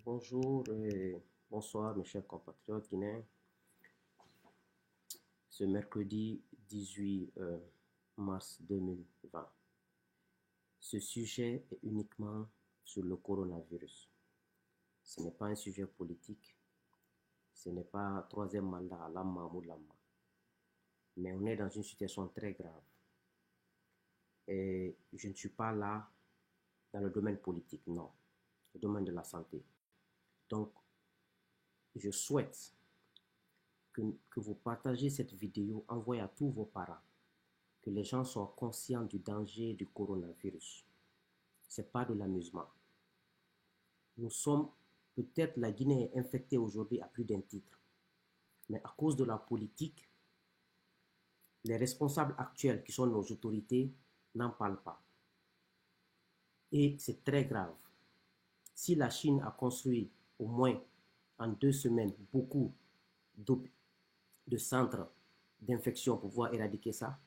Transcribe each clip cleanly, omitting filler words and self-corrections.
Bonjour et bonsoir mes chers compatriotes guinéens. Ce mercredi 18 mars 2020, ce sujet est uniquement sur le coronavirus. Ce n'est pas un sujet politique, ce n'est pas troisième mandat à Lamma ou Lamma, mais on est dans une situation très grave. Et je ne suis pas là dans le domaine politique, non, le domaine de la santé. Donc, je souhaite que vous partagez cette vidéo, envoyez à tous vos parents, que les gens soient conscients du danger du coronavirus. Ce n'est pas de l'amusement. Nous sommes, peut-être la Guinée est infectée aujourd'hui à plus d'un titre, mais à cause de la politique, les responsables actuels qui sont nos autorités n'en parlent pas. Et c'est très grave. Si la Chine a construit au moins en 2 semaines beaucoup de centres d'infection pour pouvoir éradiquer ça,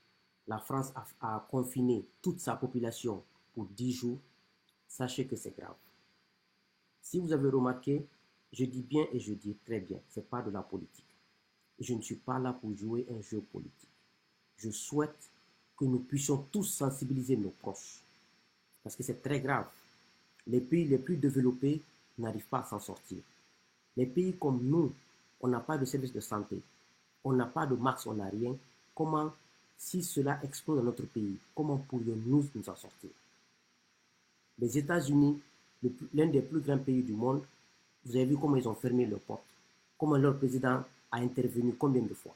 la France a confiné toute sa population pour 10 jours, sachez que c'est grave. Si vous avez remarqué, je dis bien et je dis très bien, ce n'est pas de la politique. Je ne suis pas là pour jouer un jeu politique. Je souhaite que nous puissions tous sensibiliser nos proches, parce que c'est très grave. Les pays les plus développés n'arrivent pas à s'en sortir. Les pays comme nous, on n'a pas de service de santé, on n'a pas de masque, on n'a rien. Comment, si cela explose dans notre pays, comment pourrions-nous nous en sortir? Les États-Unis, l'un des plus grands pays du monde, vous avez vu comment ils ont fermé leurs portes, comment leur président a intervenu combien de fois.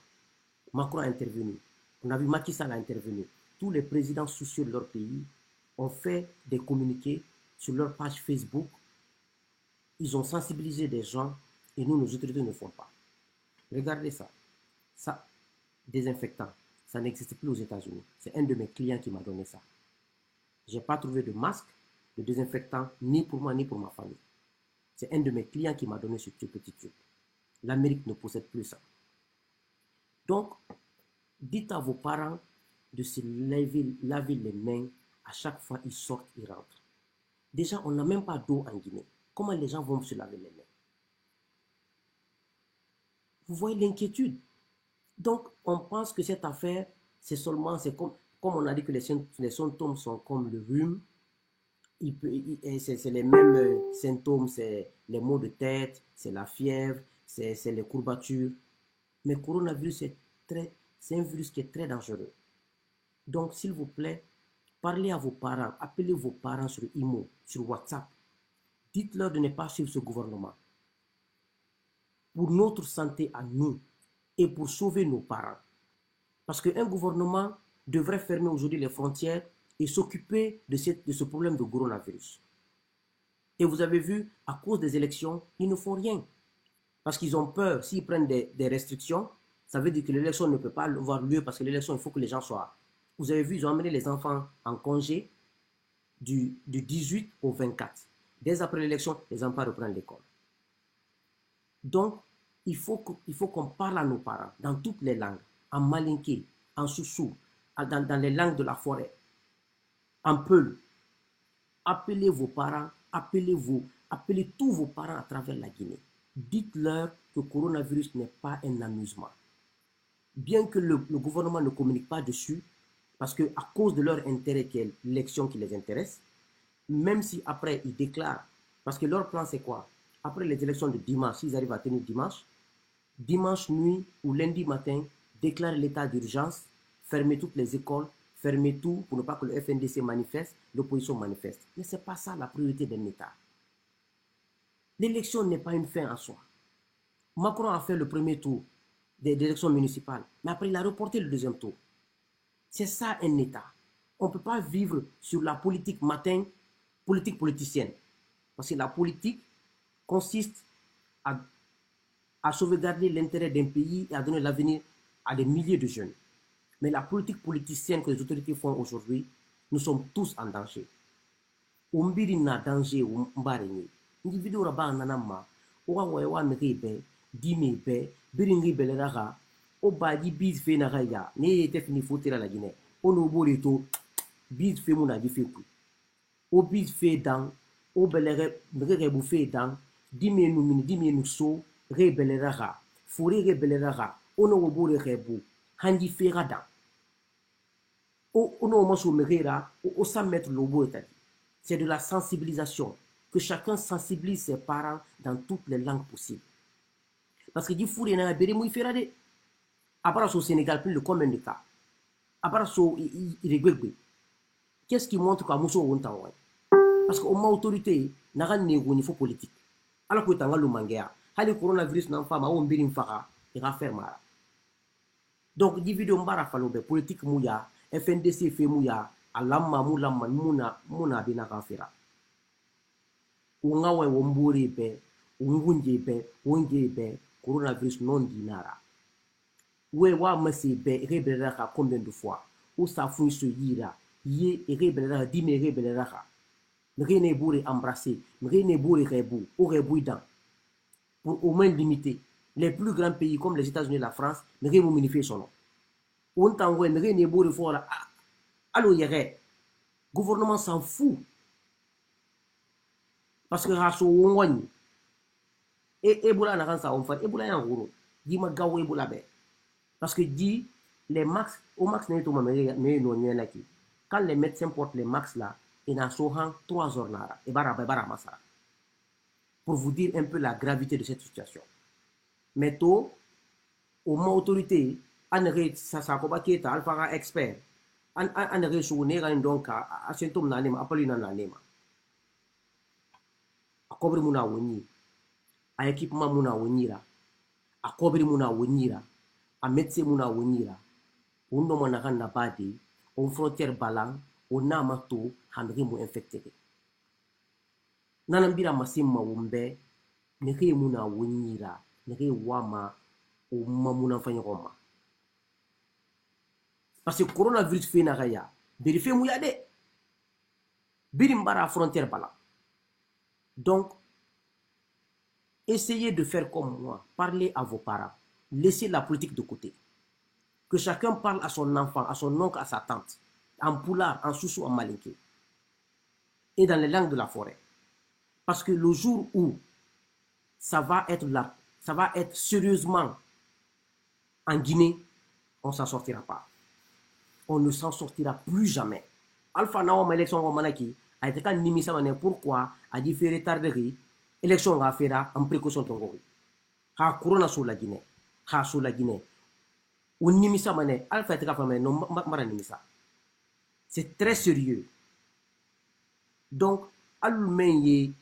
Macron a intervenu, on a vu Macky Sall a intervenu. Tous les présidents soucieux de leur pays ont fait des communiqués sur leur page Facebook. Ils ont sensibilisé des gens et nous, nos autorités ne font pas. Regardez ça. Ça, désinfectant, ça n'existe plus aux États-Unis. C'est un de mes clients qui m'a donné ça. Je n'ai pas trouvé de masque, de désinfectant, ni pour moi, ni pour ma famille. C'est un de mes clients qui m'a donné ce petit tube. L'Amérique ne possède plus ça. Donc, dites à vos parents de se laver les mains à chaque fois qu'ils sortent, ils rentrent. Déjà, on n'a même pas d'eau en Guinée. Comment les gens vont se laver les mains? Vous voyez l'inquiétude. Donc, on pense que cette affaire, c'est comme on a dit que les symptômes sont comme le rhume. C'est les mêmes symptômes, c'est les maux de tête, c'est la fièvre, c'est les courbatures. Mais le coronavirus, c'est un virus qui est très dangereux. Donc, s'il vous plaît, parlez à vos parents, appelez vos parents sur IMO, sur WhatsApp. Dites-leur de ne pas suivre ce gouvernement. Pour notre santé à nous et pour sauver nos parents. Parce qu'un gouvernement devrait fermer aujourd'hui les frontières et s'occuper de ce problème de coronavirus. Et vous avez vu, à cause des élections, ils ne font rien. Parce qu'ils ont peur, s'ils prennent des restrictions, ça veut dire que l'élection ne peut pas avoir lieu parce que l'élection, il faut que les gens soient. Vous avez vu, ils ont amené les enfants en congé du 18 au 24. Dès après l'élection, les enfants reprennent l'école. Donc, il faut qu'on parle à nos parents dans toutes les langues, en malinké, en soussou, dans les langues de la forêt, en peul. Appelez vos parents, appelez tous vos parents à travers la Guinée. Dites-leur que le coronavirus n'est pas un amusement. Bien que le gouvernement ne communique pas dessus, parce qu'à cause de leur intérêt qui est l'élection qui les intéresse, même si après ils déclarent, parce que leur plan c'est quoi? Après les élections de dimanche, s'ils arrivent à tenir dimanche nuit ou lundi matin, déclarer l'état d'urgence, fermer toutes les écoles, fermer tout pour ne pas que le FNDC manifeste, l'opposition manifeste. Mais ce n'est pas ça la priorité d'un État. L'élection n'est pas une fin en soi. Macron a fait le premier tour des élections municipales, mais après il a reporté le deuxième tour. C'est ça un État. On ne peut pas vivre sur la politique matin, politique politicienne. Parce que la politique consiste à sauvegarder l'intérêt d'un pays et à donner l'avenir à des milliers de jeunes. Mais la politique politicienne que les autorités font aujourd'hui, nous sommes tous en danger. Umbiri na danger umbarenye. Individu raba nanama. Owa wa nribe, dimibe, biringi beleraga. Oba di biz fe na gaya. Ne te fini fotira la Guinée. Ono borito biz fe muna di fe ku. O biz fe dan, o belere bu fe dan. dimenu mini dimenu so rebeleraga furi rebeleraga ono wobure rebu handi ferada ono moso merera o 100 mètres lobo etadi. C'est de la sensibilisation, que chacun sensibilise ses parents dans toutes les langues possibles. Parce que dit furi na bere mu ferade apara so Sénégal plus de combien de cas apara so irregulé. Qu'est-ce qui montre qu'à muso wontawa? Parce que au moins autorité n'a nego niveau politique. Alors que tanga lumangea hali coronavirus nan fama o mbirim faka ira faire mara. Donc di vidéo mbara falobe politique muya FNDC fait mouya alamma mulamma muna bina kafira ungawe womburi be ungunje be wonje be coronavirus non dinara we wa masi be rebelera ka combien de fois ou ça fou se yira ye rebelera dime rebelera ka ne bourre embrasser ne bourre rebu ou rebuidan pour au moins limiter les plus grands pays comme les États-Unis et la France ne reminifier son nom. On t'envoie ne bourre fort allo yere gouvernement s'en fout parce que raso wongwani et ebola na kansa on fait ebola ya ngoro di magawo ebola be parce que dit les max au max ne to mais no nyela ki quand les médecins portent les max là et na sohan 3 heures nara et bara masara pour vous dire un peu la gravité de cette situation. Mais to au moins autorité anere ça ko baketa alpha expert an resu ne ga donc a symptôme na nema apali na nema a cobre muna woni a équipement muna wonira a cobre muna wonira a médecin muna wonira undo mona kan na badi on frontière balan on na mato handri mu infecté nanambira masimma wumbe ne ke muna wonira ne ke wama o mamuna fanya koma. Parce que le coronavirus fait na gaya vérifier mouya de birimbara frontière bala. Donc essayez de faire comme moi, parlez à vos parents, laissez la politique de côté, que chacun parle à son enfant, à son oncle, à sa tante, en poulard, en soussou, en malinké et dans les langues de la forêt. Parce que le jour où ça va être là, ça va être sérieusement en Guinée, on ne s'en sortira pas. On ne s'en sortira plus jamais. Alpha Naom élection au Manaki a été quand nimisa mané pourquoi a dit faire retarder élection à faire en précaution tongori. Ha corona sur la Guinée. Ha sur la Guinée. Ou nimisa mané Alpha était capable non mara nimisa. C'est très sérieux. Donc alumeye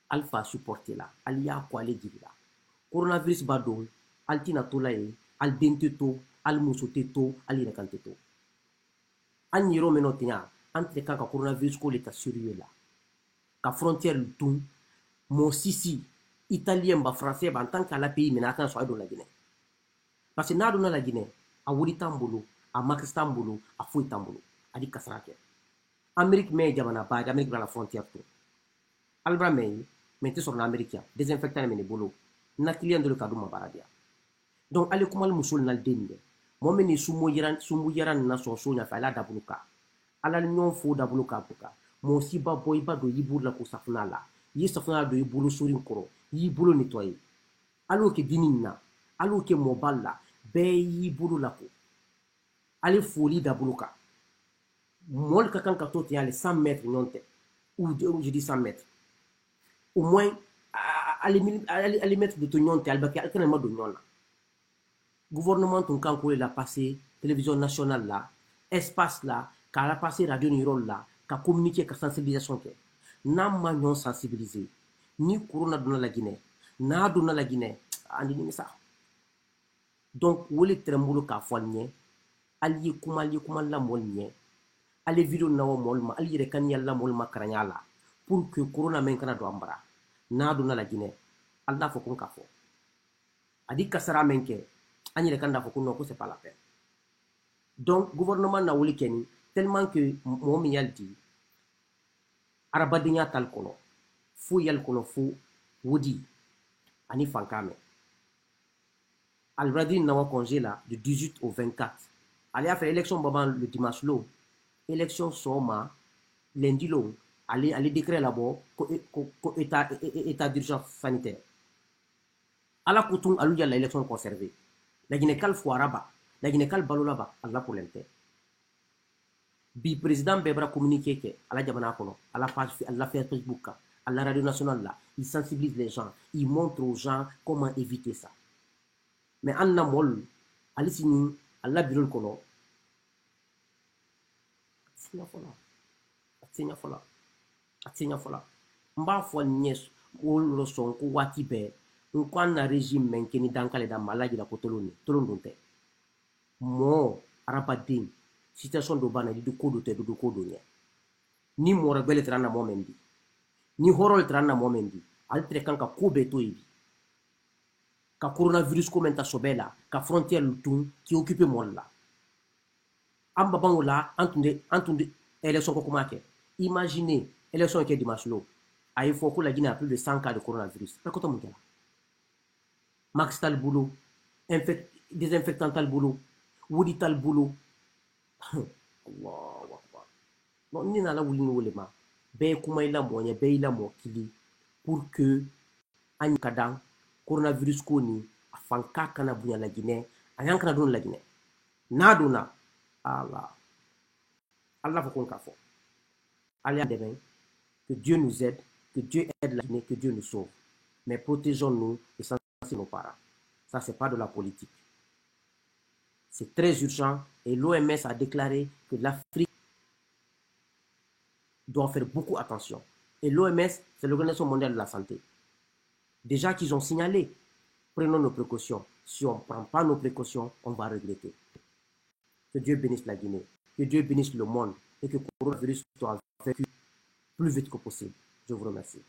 Alpha supporter là. Alia quoi les dire là. Coronavirus badol altina tolaye al denteto al musoteto ali rekanteto. An yiro menotinya entre quand coronavirus ko l'état sérieux là ka frontière tout mon sisi italien ba français ba en tant qu'à la pays mais kan so ado la Guinée parce que na do na la Guinée a wuri tambulu a max tambulu a fouy tambulu adi kasrake Amérique mais jamana ba Amérique dans la frontière tout albra mais sur l'américain désinfectant mais bolo na client de le cadeau ma baradia donc allez comment le musul na dende momeni sumu yaran na so nya fala dabuluka ala nyon fo dabuluka buka mo si ba boy ba do yibur la ko safna la yi safna do yibulu surin koro yibulu nettoyer alo ke dininna alo ke moballa be yibulu la ko ale foli dabuluka mol ka kan ka to ti ale 100 mètres nyonte ou je dis 100 mètres au moins ali mettre de to nyonte albaki alkana ma do nyonna gouvernement ton kan ko la passé télévision nationale là espace là ka la passé radio niro là ka communiquer ka sensibilisation ke nam ma nyon sensibiliser ni corona dona la Guinée na dona la Guinée andi ni ça donc wole trembolo ka foalnye ali kuma la molnye ali video na wo molma ali rekan yalla molma karanyala pour que corona men kana do ambara na dona la Guinée Allah fo kon ka fo adi kasara menke ani rekanda fo kuno ko c'est pas la peine. Donc gouvernement na woli keni tellement que mo mi yaldi arabadinya tal kono fu yal kono fu wodi ani fankame albradi na wa congé là du 18 au 24 allez a faire élection baban le dimanche lo élection soma lundi lo allez décret là-bas, état d'urgence sanitaire. À la coutume, à lui, l'élection conservée. La Guinée-Cal Fouaraba, la Guinée-Cal Balolaba, Allah pour l'inter. Bi président Bebra communiqué à la Jamana Kono, à la page, à la Facebook, à la radio nationale là, il sensibilise les gens, il montre aux gens comment éviter ça. Mais en amol, à l'issini, à la bureau Kono, Atsenya fola. Mba fo nyes wolo son ko wati be ko na régime men keni dankale da malaji la potoloni tolondonte mo arabadin situation do bana di ko do te do ko do nya ni mo rebele trana momendi ni horol trana momendi altre kanka ko be to ibi ka coronavirus ko menta sobela ka frontière lutun qui occupe molla amba bangola antunde élection ko kumake imaginez élection qui est dimanche lo il faut que la Guinée a plus de 100 cas de coronavirus. Max tal boulot, désinfectant tal boulot, Woody tal boulot. Allah Akbar. Non, ni na la wuli no lema. Be kuma ila mo nya be ila mo kili pour que an kadang coronavirus ko ni afanka kana bunya la Guinée, ayan kana don la Guinée. Naduna Allah. Allah faut qu'on kafo. Allez demain que Dieu nous aide. Que Dieu aide la Guinée, que Dieu nous sauve. Mais protégeons-nous et sensibilisons nos parents. Ça, ce n'est pas de la politique. C'est très urgent et l'OMS a déclaré que l'Afrique doit faire beaucoup attention. Et l'OMS, c'est l'Organisation mondiale de la santé. Déjà qu'ils ont signalé, prenons nos précautions. Si on ne prend pas nos précautions, on va regretter. Que Dieu bénisse la Guinée, que Dieu bénisse le monde et que le coronavirus soit vaincu plus vite que possible. Je vous remercie.